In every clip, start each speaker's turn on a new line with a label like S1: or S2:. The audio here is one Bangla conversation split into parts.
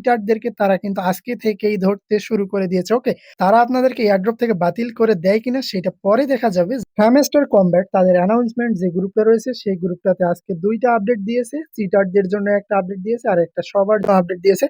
S1: চিটারদেরকে তারা কিন্তু আজকে থেকেই ধরতে শুরু করে দিয়েছে। ওকে? তারা আপনাদেরকে এয়ারড্রপ থেকে বাতিল করে দেয় কিনা সেটা পরে দেখা যাবে। হ্যামস্টার কমব্যাট তাদের অ্যানাউন্সমেন্ট যে গ্রুপটা রয়েছে সেই গ্রুপটাতে আজকে ২ টা আপডেট দিয়েছে। চিটারদের জন্য একটা আপডেট দিয়েছে আর একটা সবার জন্য আপডেট দিয়েছে।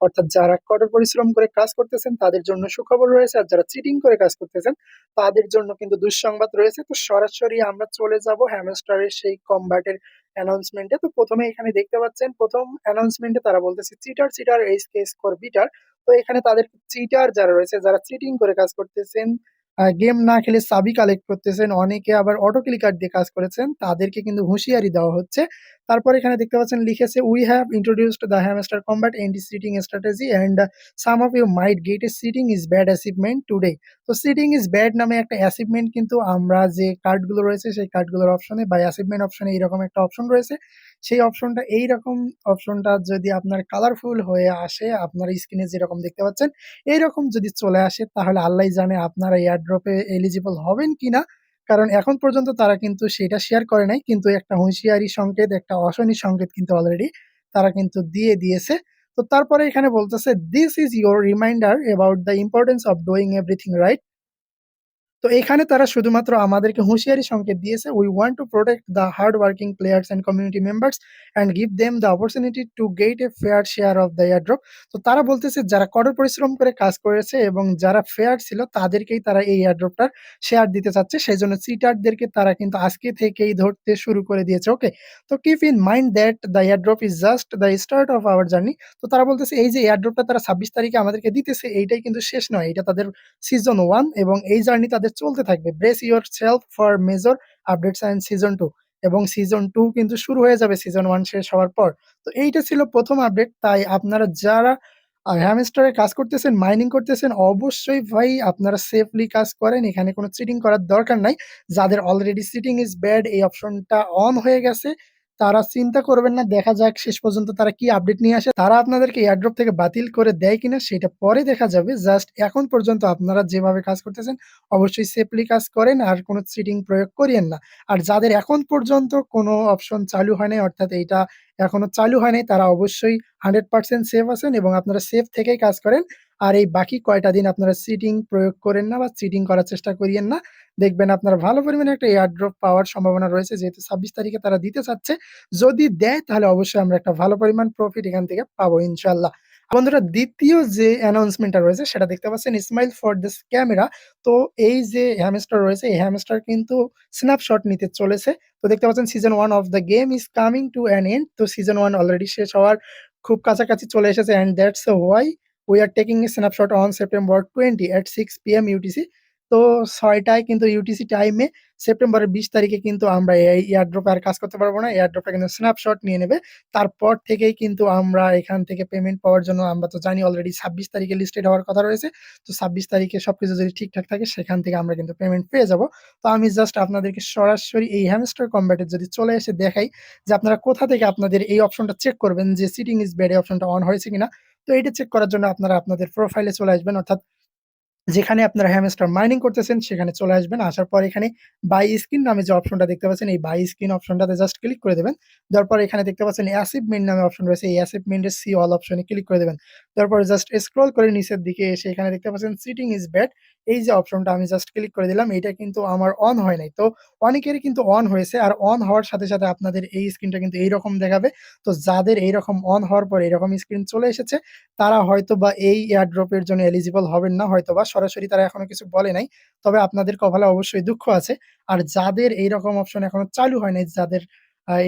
S1: অর্থাৎ যারা কঠোর পরিশ্রম করে কাজ করতেছেন তাদের জন্য সুখবর রয়েছে, আর যারা চিটিং করে কাজ করতেছেন তাদের জন্য কিন্তু দুঃসংবাদ রয়েছে। তো সরাসরি আমরা চলে যাব হ্যামস্টারের সেই কমব্যাটের অ্যানাউন্সমেন্টে। তো প্রথমে এখানে দেখতে পাচ্ছেন প্রথম অ্যানাউন্সমেন্টে তারা বলতেছে cheater cheater H K score bitter. তো এখানে তাদের চিটার যারা রয়েছে, যারা চিটিং করে কাজ করতেছেন, গেম না খেলে সাবি কালেক্ট করতেছেন, অনেকে আবার অটো ক্লিকার দিয়ে কাজ করেছেন, তাদেরকে কিন্তু হুঁশিয়ারি দেওয়া হচ্ছে। তারপর এখানে দেখতে পাচ্ছেন লিখেছে we have introduced the Hamster Kombat anti cheating strategy and some of you might get a cheating is bad achievement today. তো সিটিং ইজ ব্যাড নামে একটা অ্যাচিভমেন্ট কিন্তু আমরা যে কার্ডগুলো রয়েছে সেই কার্ডগুলোর অপশনে বা অ্যাচিভমেন্ট অপশনে এইরকম একটা অপশন রয়েছে। সেই অপশনটা এইরকম, অপশনটা যদি আপনার কালারফুল হয়ে আসে, আপনার স্ক্রিনে যেরকম দেখতে পাচ্ছেন এইরকম যদি চলে আসে, তাহলে আল্লাহই জানে আপনারা এয়ারড্রপে এলিজিবল হবেন কিনা। কারণ এখন পর্যন্ত তারা কিন্তু সেটা শেয়ার করে নাই। কিন্তু একটা হুঁশিয়ারি সংকেত, একটা অশনি সংকেত কিন্তু অলরেডি তারা কিন্তু দিয়ে দিয়েছে। তো তারপরে এখানে বলতেছে, "this is your reminder about the importance of doing everything right." তো এখানে তারা শুধুমাত্র আমাদেরকে হুঁশিয়ারি সংকেত দিয়েছে, "we want to protect the hard working players and community members and give them the opportunity to get a fair share of the airdrop." তো তারা বলতেছে যারা কঠোর পরিশ্রম করে কাজ করেছে এবং যারা ফেয়ার ছিল তাদেরকেই তারা এই এয়ারড্রপটার শেয়ার দিতে চাচ্ছে। সেজন্য চিটারদেরকে তারা কিন্তু আজকে থেকেই ধরতে শুরু করে দিয়েছে। ওকে? তো keep in mind that the airdrop is just the start of our journey. তো তারা বলতেছে এই যে এয়ারড্রপটা তারা ২৬ তারিখে আমাদেরকে দিতেছে এইটাই কিন্তু শেষ নয়। এটা তাদের সিজন 1 এবং এই জার্নি তাদের চলতে থাকবে। Brace yourself for major updates and season 2, এবং সিজন 2 কিন্তু শুরু হয়ে যাবে সিজন 1 শেষ হওয়ার পর। তো এইটা ছিল ১ম আপডেট। তাই আপনারা যারা হ্যামস্টারে কাজ করতেছেন, মাইনিং করতেছেন, অবশ্যই ভাই আপনারা সেফলি কাজ করেন। এখানে কোনো চিটিং করার দরকার নাই। যাদের অলরেডি চিটিং ইজ ব্যাড এই অপশনটা অন হয়ে গেছে, তারা চিন্তা করবেন না। দেখা যাক শেষ পর্যন্ত তারা কি আপডেট নিয়ে আসে। তারা আপনাদেরকে এয়ারড্রপ থেকে বাতিল করে দেয় কিনা সেটা পরে দেখা যাবে। জাস্ট এখন পর্যন্ত আপনারা যেভাবে কাজ করতেছেন অবশ্যই সেফলি কাজ করেন আর কোনো চিটিং প্রয়োগ করিয়েন না। আর যাদের এখন পর্যন্ত কোনো অপশন চালু হয় নাই, অর্থাৎ এইটা এখনো চালু হয় নাই, তারা অবশ্যই 100% সেফ আছেন এবং আপনারা সেফ থেকেই কাজ করেন। আর এই বাকি কয়টা দিন আপনারা চিটিং প্রয়োগ করেন না বা চিটিং করার চেষ্টা করিয়েন না। দেখবেন আপনার ভালো পরিমাণে একটা এয়ারড্রপ পাওয়ার সম্ভাবনা রয়েছে, যেহেতু ২৬ তারিখে তারা দিতে চাচ্ছে। যদি দেয় তাহলে অবশ্যই আমরা একটা ভালো পরিমাণ প্রফিট এখান থেকে পাবো ইনশাআল্লাহ। বন্ধুরা, দ্বিতীয় যে অ্যানাউন্সমেন্টটা রয়েছে সেটা দেখতে পাচ্ছেন, স্মাইল ফর দিস ক্যামেরা। তো এই যে হ্যামস্টার রয়েছে এই হ্যামস্টার কিন্তু স্ন্যাপশট নিতে চলেছে। তো দেখতে পাচ্ছেন season 1 of the game is coming to an end. তো সিজন 1 অলরেডি শেষ হওয়ার খুব কাছাকাছি চলে এসেছে, and that's why we are taking a snapshot on September 20 at 6 PM UTC। তো ৬ টায় কিন্তু ইউটিসি টাইমে সেপ্টেম্বরের ২০ তারিখে কিন্তু আমরা এই এয়ারড্রপে আর কাজ করতে পারবো না। এয়ারড্রপটা কিন্তু স্ন্যাপশট নিয়ে নেবে। তারপর থেকেই কিন্তু আমরা এখান থেকে পেমেন্ট পাওয়ার জন্য, আমরা তো জানি অলরেডি ২৬ তারিখে লিস্টেড হওয়ার কথা রয়েছে। তো ২৬ তারিখে সবকিছু যদি ঠিকঠাক থাকে সেখান থেকে আমরা কিন্তু পেমেন্ট পেয়ে যাবো। তো আমি জাস্ট আপনাদেরকে সরাসরি এই হ্যামস্টার কমব্যাটে যদি চলে এসে দেখাই যে আপনারা কোথা থেকে আপনাদের এই অপশনটা চেক করবেন যে সিটিং ইজ ব্যাড এই অপশনটা অন হয়েছে কিনা। তো এইটা চেক করার জন্য আপনারা আপনাদের প্রোফাইলে চলে আসবেন, অর্থাৎ যেখানে আপনারা হ্যামস্টার মাইনিং করতেছেন সেখানে চলে আসবেন। আসার পর এখানে বাই স্কিন নামে যে অপশনটা দেখতে পাচ্ছেন এই বাই স্কিন অপশনটাতে জাস্ট ক্লিক করে দেবেন। দেওয়ার পর এখানে দেখতে পাচ্ছেন অ্যাচিভমেন্ট নামে অপশন রয়েছে। এই অ্যাচিভমেন্টের সি অল অপশনে ক্লিক করে দেবেন। তারপর জাস্ট স্ক্রল করে নিচের দিকে এসে এখানে দেখতে পাচ্ছেন সিটিং ইজ ব্যাড। এই যে অপশনটা আমি জাস্ট ক্লিক করে দিলাম, এটা কিন্তু আমার অন হয় নাই। তো অনেকেরই কিন্তু অন হয়েছে। আর অন হওয়ার সাথে, সাথে আপনাদের এই স্ক্রিনটা কিন্তু এইরকম দেখাবে। তো যাদের এইরকম অন হওয়ার পর এরকম স্ক্রিন চলে এসেছে তারা হয়তোবা এই এয়ারড্রপ এর জন্য এলিজিবল হবেন না হয়তোবা। সরাসরি তারা এখনো কিছু বলে নাই। তবে আপনাদের কপালে অবশ্যই দুঃখ আছে। আর যাদের এইরকম অপশন এখনো চালু হয় নাই, যাদের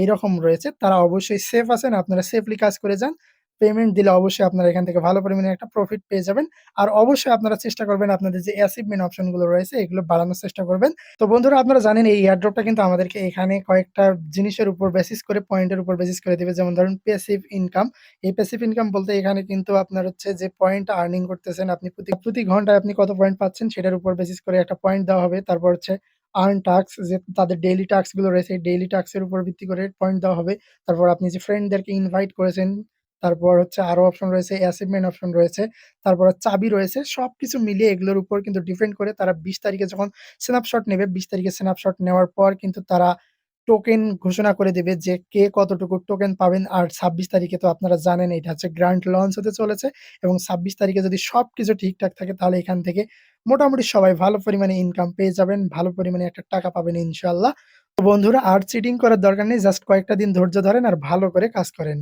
S1: এইরকম রয়েছে তারা অবশ্যই সেফ আছেন। আপনারা সেফলি কাজ করে যান। পেমেন্ট দিলে অবশ্যই আপনারা এখান থেকে ভালো পরিমাণে একটা প্রফিট পেয়ে যাবেন। আর অবশ্যই আপনারা চেষ্টা করবেন আপনাদের যে অ্যাচিভমেন্ট অপশন গুলো রয়েছে এগুলো বাড়ানোর চেষ্টা করবেন। তো বন্ধুরা, আপনারা জানেন এই এয়ারড্রপটা কিন্তু আমাদেরকে এখানে কয়েকটা জিনিসের উপর বেসিস করে, পয়েন্টের উপর বেসিস করে দিবে। যেমন ধরুন প্যাসিভ ইনকাম। এই প্যাসিভ ইনকাম বলতে এখানে কিন্তু আপনার হচ্ছে যে পয়েন্টটা আর্নিং করতেছেন আপনি, প্রতি ঘন্টায় আপনি কত পয়েন্ট পাচ্ছেন সেটার উপর বেসিস করে একটা পয়েন্ট দেওয়া হবে। তারপর হচ্ছে আর্ন টাস্ক, যে তাদের ডেইলি টাস্ক গুলো রয়েছে এই ডেইলি টাস্ক এর উপর ভিত্তি করে পয়েন্ট দেওয়া হবে। তারপর আপনি যে ফ্রেন্ডদেরকে ইনভাইট করেছেন, তারপর হচ্ছে আরো অপশন রয়েছে, অ্যাচিভমেন্ট অপশন রয়েছে, তারপর চাবি রয়েছে। সবকিছু মিলিয়ে এগুলোর উপর কিন্তু ডিপেন্ড করে তারা ২০ তারিখে যখন স্ন্যাপশট নেবে, ২০ তারিখে স্ন্যাপশট নেওয়ার পর কিন্তু তারা টোকেন ঘোষণা করে দিবে যে কে কতটুকু টোকেন পাবেন। আর ২৬ তারিখে তো আপনারা জানেন এটা হচ্ছে গ্র্যান্ড লঞ্চ হতে চলেছে এবং ২৬ তারিখে যদি সবকিছু ঠিকঠাক থাকে তাহলে এখান থেকে মোটামুটি সবাই ভালো পরিমাণে ইনকাম পেয়ে যাবেন। ভালো পরিমাণে একটা টাকা পাবেন ইনশাআল্লাহ। তো বন্ধুরা আর চিটিং করার দরকার নেই। জাস্ট কয়েকটা দিন ধৈর্য ধরেন আর ভালো করে কাজ করেন।